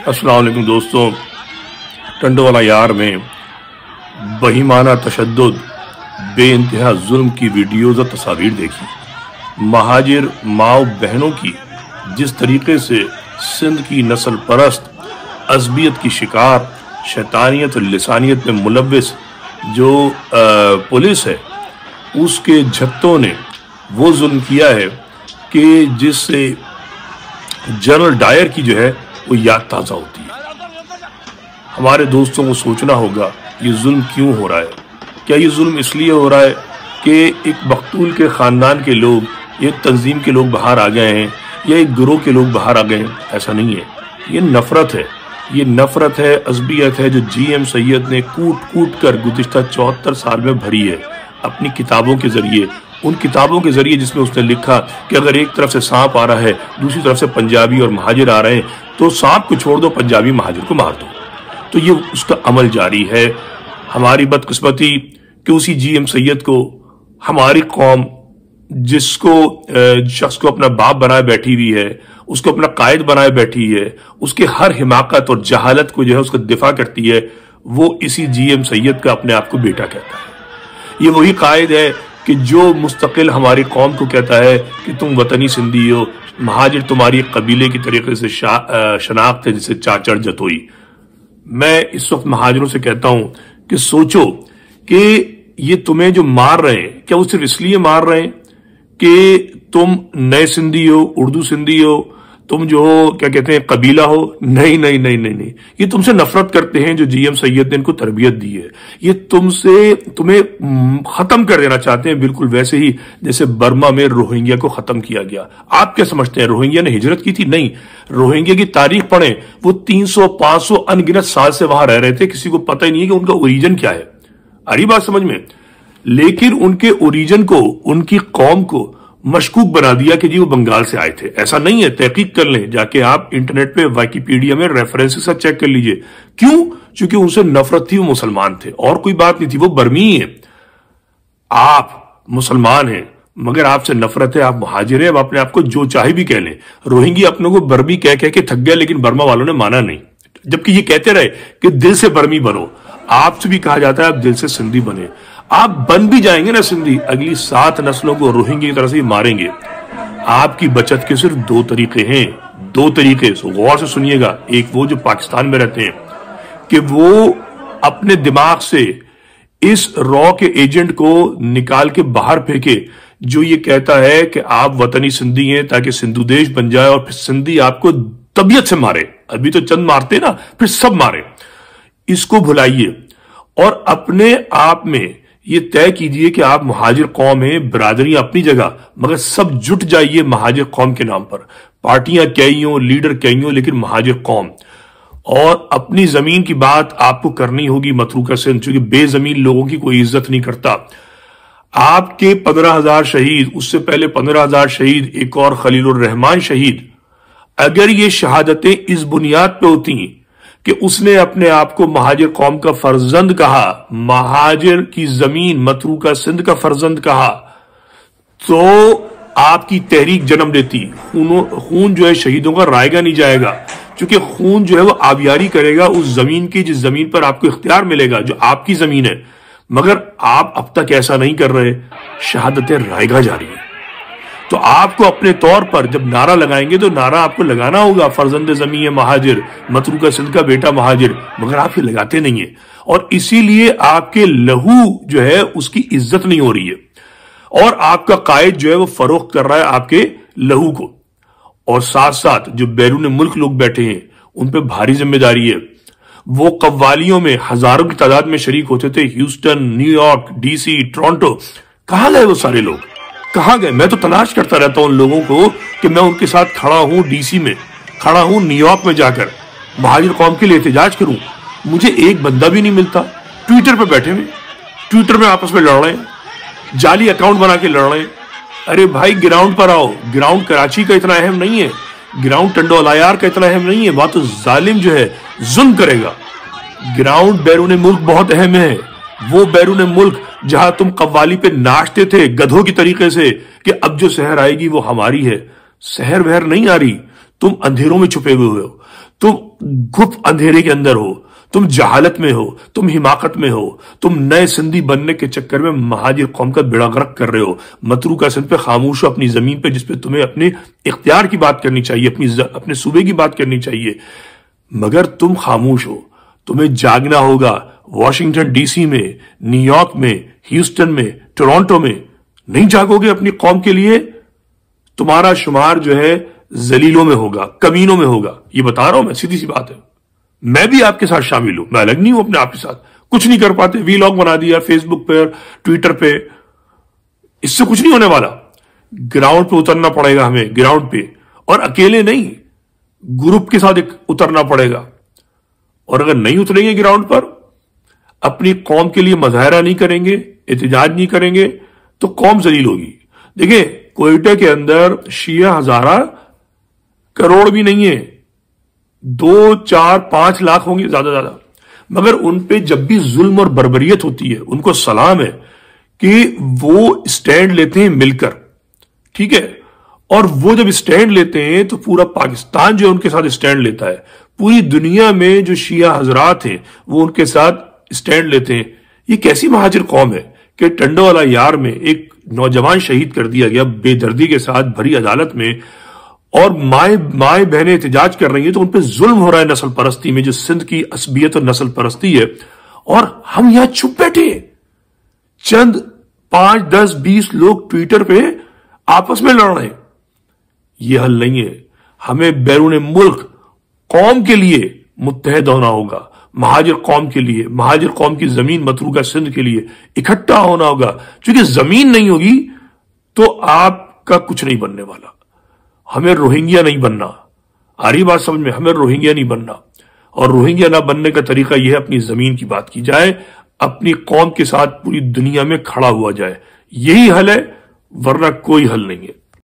अस्सलाम वालेकुम दोस्तों, टंडोवाला यार में बहिमाना तशद्दुद, बेइंतहा जुल्म की वीडियोज़ और तस्वीर देखी। महाजिर माओ बहनों की जिस तरीके से सिंध की नस्ल परस्त अज़बियत की शिकार, शैतानियत और लिसानियत में मुलव्विस जो पुलिस है, उसके झत्तों ने वो जुल्म किया है कि जिससे जनरल डायर की जो है वो याद ताज़ा होती है। हमारे दोस्तों को सोचना होगा ये जुल्म क्यों हो रहा है। क्या ये जुल्म इसलिए हो रहा है कि एक मकतूल के ख़ानदान के लोग, एक तंजीम के लोग बाहर आ गए हैं या एक गिरोह के लोग बाहर आ गए हैं? ऐसा नहीं है। ये नफ़रत है, ये नफ़रत है, अज़बियत है जो GM सैयद ने कूट कूट कर गुज़िश्ता 74 साल में भरी है अपनी किताबों के ज़रिए। उन किताबों के ज़रिए जिसमें उसने लिखा कि अगर एक तरफ से सांप आ रहा है, दूसरी तरफ से पंजाबी और महाजिर आ रहे हैं, तो सांप को छोड़ दो, पंजाबी महाजिर को मार दो। तो ये उसका अमल जारी है। हमारी बदकिस्मती कि उसी GM सैयद को हमारी कौम, जिसको शख्स को अपना बाप बनाए बैठी हुई है, उसको अपना कायद बनाए बैठी है, उसके हर हिमाकत और जहालत को जो है उसका दिफा करती है, वो इसी GM सैयद का अपने आप को बेटा कहता है। ये वही कायद है कि जो मुस्तकिल हमारी कौम को कहता है कि तुम वतनी सिंधी हो, महाजिर तुम्हारी एक कबीले की तरीके से शनाख्त है जिसे चाचड़ जतोई। मैं इस वक्त महाजिरों से कहता हूं कि सोचो कि ये तुम्हें जो मार रहे हैं, क्या वो सिर्फ इसलिए मार रहे हैं कि तुम नए सिंधी हो, उर्दू सिंधी हो, तुम जो हो क्या कहते हैं कबीला हो? नहीं नहीं नहीं नहीं नहीं, ये तुमसे नफरत करते हैं जो GM सैयद ने इनको तरबियत दी है। ये तुम्हें खत्म कर देना चाहते हैं, बिल्कुल वैसे ही जैसे बर्मा में रोहिंग्या को खत्म किया गया। आप क्या समझते हैं रोहिंग्या ने हिजरत की थी? नहीं। रोहिंग्या की तारीख पढ़ें, वो 300-500 अनगिनत साल से वहां रह रहे थे, किसी को पता ही नहीं है कि उनका ओरिजिन क्या है। आ रही बात समझ में? लेकिन उनके ओरिजिन को, उनकी कौम को मशकूक बना दिया कि जी वो बंगाल से आए थे। ऐसा नहीं है, तहकीक कर लें, जाके आप इंटरनेट पे विकिपीडिया में रेफरेंसेस सब चेक कर लीजिए। क्यों? क्योंकि उनसे नफरत थी, वो मुसलमान थे और कोई बात नहीं थी। वो बर्मी है, आप मुसलमान हैं मगर आपसे नफरत है, आप मुहाजिर हैं। अब अपने आप को जो चाहे भी कह लें। रोहिंग्या अपनों को बर्मी कह कह के थक गया, लेकिन बर्मा वालों ने माना नहीं, जबकि ये कहते रहे कि दिल से बर्मी बनो। आपसे भी कहा जाता है आप दिल से सिंधी बने। आप बन भी जाएंगे ना सिंधी, अगली 7 नस्लों को रोहिंग्या की तरह से मारेंगे। आपकी बचत के सिर्फ 2 तरीके हैं, 2 तरीके, गौर से सुनिएगा। एक वो जो पाकिस्तान में रहते हैं कि वो अपने दिमाग से इस रॉ के एजेंट को निकाल के बाहर फेंके जो ये कहता है कि आप वतनी सिंधी हैं, ताकि सिंधु देश बन जाए और फिर सिंधी आपको तबीयत से मारे। अभी तो चंद मारते ना, फिर सब मारे। इसको भुलाइए और अपने आप में ये तय कीजिए कि आप महाजिर कौम हैं, बिरादरी अपनी जगह, मगर सब जुट जाइए महाजिर कौम के नाम पर। पार्टियां कई हों, लीडर कई हों, लेकिन महाजिर कौम। और अपनी जमीन की बात आपको करनी होगी मतरूका सिंध, क्योंकि बेजमीन लोगों की कोई इज्जत नहीं करता। आपके 15,000 शहीद, उससे पहले 15,000 शहीद, एक और खलीलुर रहमान शहीद, अगर ये शहादतें इस बुनियाद पे होती कि उसने अपने आप को महाजिर कौम का फर्जंद कहा, महाजिर की जमीन मतरूका सिंध का फर्जंद कहा, तो आपकी तहरीक जन्म देती। खून जो है शहीदों का रायगा नहीं जाएगा, क्योंकि खून जो है वो आबियारी करेगा उस जमीन की जिस जमीन पर आपको इख्तियार मिलेगा, जो आपकी जमीन है। मगर आप अब तक ऐसा नहीं कर रहे, शहादतें रायगा जा रही है। तो आपको अपने तौर पर जब नारा लगाएंगे तो नारा आपको लगाना होगा, फर्जंद ज़मीं महाजिर, मतरूका सिंध का बेटा महाजिर, मगर आप ये लगाते नहीं है। और इसीलिए आपके लहू जो है उसकी इज्जत नहीं हो रही है, और आपका कायद जो है वो फरोख्त कर रहा है आपके लहू को। और साथ साथ जो बैरून मुल्क लोग बैठे हैं उन पर भारी जिम्मेदारी है। वो कव्वालियों में हजारों की तादाद में शरीक होते थे, ह्यूस्टन, न्यूयॉर्क, DC, टोरंटो, कहां गए वो सारे लोग? कहां गए? मैं तो तलाश करता रहता हूं उन लोगों को कि मैं उनके साथ खड़ा हूं, DC में खड़ा हूं, न्यूयॉर्क में जाकर महाजिर कौम के लिए एहतजाज करूं। मुझे एक बंदा भी नहीं मिलता। ट्विटर पे बैठे हुए, ट्विटर में आपस में लड़ रहे हैं, जाली अकाउंट बना के लड़ रहे हैं। अरे भाई ग्राउंड पर आओ। ग्राउंड कराची का इतना अहम नहीं है, ग्राउंड टंडोवाला यार का इतना अहम नहीं है, वहां तो जालिम जो है जुल्म करेगा। ग्राउंड बैरून मुल्क बहुत अहम है। वो बैरून मुल्क जहां तुम कव्वाली पे नाचते थे गधों की तरीके से कि अब जो शहर आएगी वो हमारी है, शहर वहर नहीं आ रही, तुम अंधेरों में छुपे हुए हो। तुम गुप्त अंधेरे के अंदर हो, तुम जहालत में हो, तुम हिमाकत में हो, तुम नए सिंधी बनने के चक्कर में महाजिर कौम का बेड़ा गर्क कर रहे हो। मतरूका सिंध पे खामोश हो, अपनी जमीन पे जिसपे तुम्हें अपने इख्तियार की बात करनी चाहिए, अपने सूबे की बात करनी चाहिए, मगर तुम खामोश हो। तुम्हें जागना होगा। वॉशिंगटन डीसी में, न्यूयॉर्क में, ह्यूस्टन में, टोरंटो में नहीं जागोगे अपनी कौम के लिए, तुम्हारा शुमार जो है जलीलों में होगा, कमीनों में होगा। ये बता रहा हूं मैं, सीधी सी बात है। मैं भी आपके साथ शामिल हूं, मैं अलग नहीं हूं अपने आप के साथ। कुछ नहीं कर पाते, वीलॉग बना दिया फेसबुक पे, ट्विटर पे, इससे कुछ नहीं होने वाला। ग्राउंड पे उतरना पड़ेगा हमें, ग्राउंड पे, और अकेले नहीं, ग्रुप के साथ उतरना पड़ेगा। और अगर नहीं उतरेंगे ग्राउंड पर, अपनी कौम के लिए मुजाहरा नहीं करेंगे, एहतजाज नहीं करेंगे, तो कौम जलील होगी। देखिए, कोयटा के अंदर शिया हजारा करोड़ भी नहीं है, 2, 4, 5 लाख होंगे ज्यादा, मगर उन पे जब भी जुल्म और बर्बरियत होती है, उनको सलाम है कि वो स्टैंड लेते हैं मिलकर, ठीक है। और वो जब स्टैंड लेते हैं तो पूरा पाकिस्तान जो है उनके साथ स्टैंड लेता है। पूरी दुनिया में जो शिया हजरात हैं वो उनके साथ स्टैंड लेते हैं। ये कैसी महाजिर कौम है कि टंडोवाला यार में एक नौजवान शहीद कर दिया गया बेदर्दी के साथ भरी अदालत में, और माए बहनें एहतजाज कर रही हैं, तो उन पर जुल्म हो रहा है नस्ल परस्ती में, जो सिंध की असबियत और नस्ल परस्ती है, और हम यहां चुप बैठे। चंद 5, 10, 20 लोग ट्विटर पे आपस में लड़ रहे हैं। यह हल नहीं है। हमें बैरून मुल्क कौम के लिए मुत्तहद होना होगा, महाजिर कौम के लिए, महाजिर कौम की जमीन मतरूका सिंध के लिए इकट्ठा होना होगा। क्योंकि जमीन नहीं होगी तो आपका कुछ नहीं बनने वाला। हमें रोहिंग्या नहीं बनना, आ रही बात समझ में? हमें रोहिंग्या नहीं बनना, और रोहिंग्या ना बनने का तरीका यह है अपनी जमीन की बात की जाए, अपनी कौम के साथ पूरी दुनिया में खड़ा हुआ जाए। यही हल है, वरना कोई हल नहीं है।